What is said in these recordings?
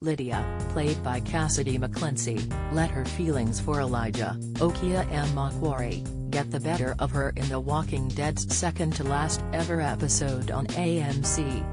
Lydia, played by Cassidy McClincy, let her feelings for Elijah, Okia and Macquarie, get the better of her in The Walking Dead's second-to-last ever episode on AMC.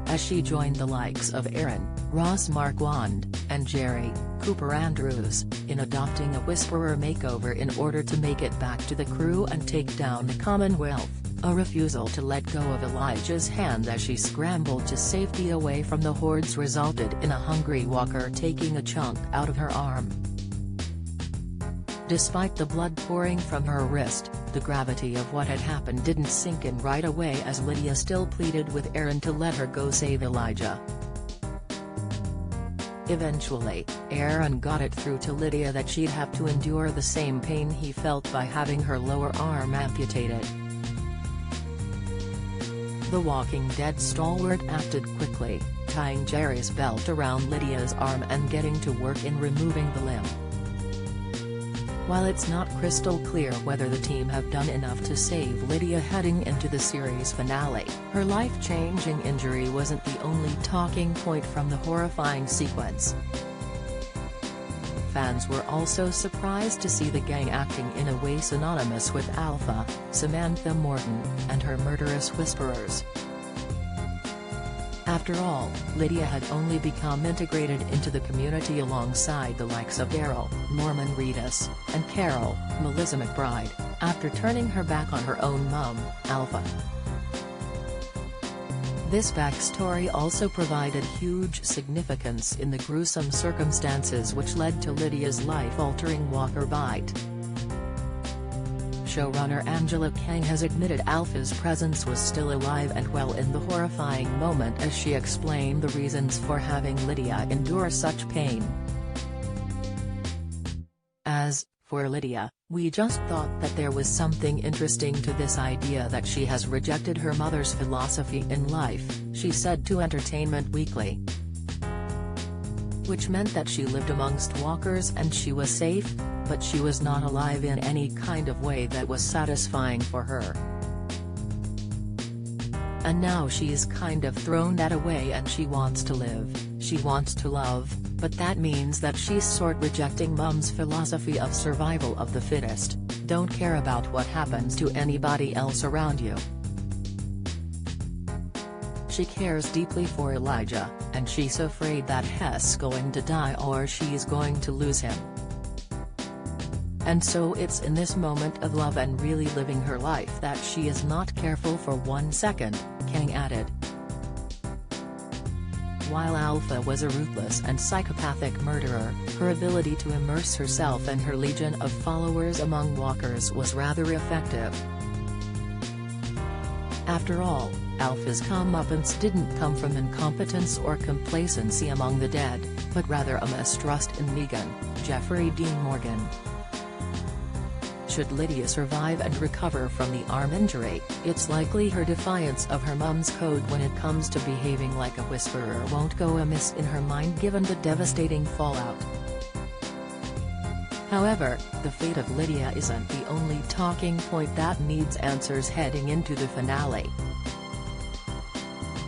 As she joined the likes of Aaron, Ross Marquand, and Jerry, Cooper Andrews, in adopting a Whisperer makeover in order to make it back to the crew and take down the Commonwealth, a refusal to let go of Elijah's hand as she scrambled to safety away from the hordes resulted in a hungry walker taking a chunk out of her arm. Despite the blood pouring from her wrist, the gravity of what had happened didn't sink in right away as Lydia still pleaded with Aaron to let her go save Elijah. Eventually, Aaron got it through to Lydia that she'd have to endure the same pain he felt by having her lower arm amputated. The Walking Dead stalwart acted quickly, tying Jerry's belt around Lydia's arm and getting to work in removing the limb. While it's not crystal clear whether the team have done enough to save Lydia heading into the series finale, her life-changing injury wasn't the only talking point from the horrifying sequence. Fans were also surprised to see the gang acting in a way synonymous with Alpha, Samantha Morton, and her murderous whisperers. After all, Lydia had only become integrated into the community alongside the likes of Daryl, Norman Reedus, and Carol, Melissa McBride, after turning her back on her own mum, Alpha. This backstory also provided huge significance in the gruesome circumstances which led to Lydia's life-altering walker bite. Showrunner Angela Kang has admitted Alpha's presence was still alive and well in the horrifying moment as she explained the reasons for having Lydia endure such pain. As for Lydia, we just thought that there was something interesting to this idea that she has rejected her mother's philosophy in life, she said to Entertainment Weekly. Which meant that she lived amongst walkers and she was safe, but she was not alive in any kind of way that was satisfying for her. And now she's kind of thrown that away and she wants to live, she wants to love, but that means that she's sort rejecting Mum's philosophy of survival of the fittest, don't care about what happens to anybody else around you. She cares deeply for Elijah, and she's afraid that Hess going to die or she's going to lose him. And so it's in this moment of love and really living her life that she is not careful for 1 second, Kang added. While Alpha was a ruthless and psychopathic murderer, her ability to immerse herself and her legion of followers among walkers was rather effective. After all, Alpha's comeuppance didn't come from incompetence or complacency among the dead, but rather a mistrust in Negan, Jeffrey Dean Morgan. Should Lydia survive and recover from the arm injury, it's likely her defiance of her mum's code when it comes to behaving like a whisperer won't go amiss in her mind given the devastating fallout. However, the fate of Lydia isn't the only talking point that needs answers heading into the finale.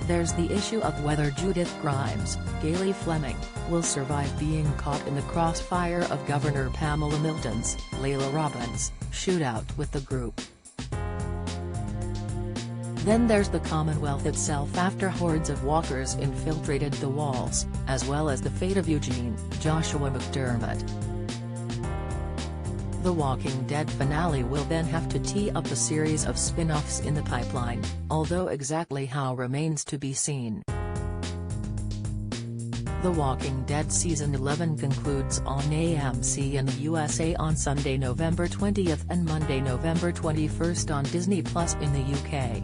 There's the issue of whether Judith Grimes, Gailey Fleming, will survive being caught in the crossfire of Governor Pamela Milton's, Layla Robbins, shootout with the group. Then there's the Commonwealth itself after hordes of walkers infiltrated the walls, as well as the fate of Eugene, Joshua McDermott. The Walking Dead finale will then have to tee up a series of spin-offs in the pipeline, although exactly how remains to be seen. The Walking Dead Season 11 concludes on AMC in the USA on Sunday, November 20th and Monday, November 21st on Disney Plus in the UK.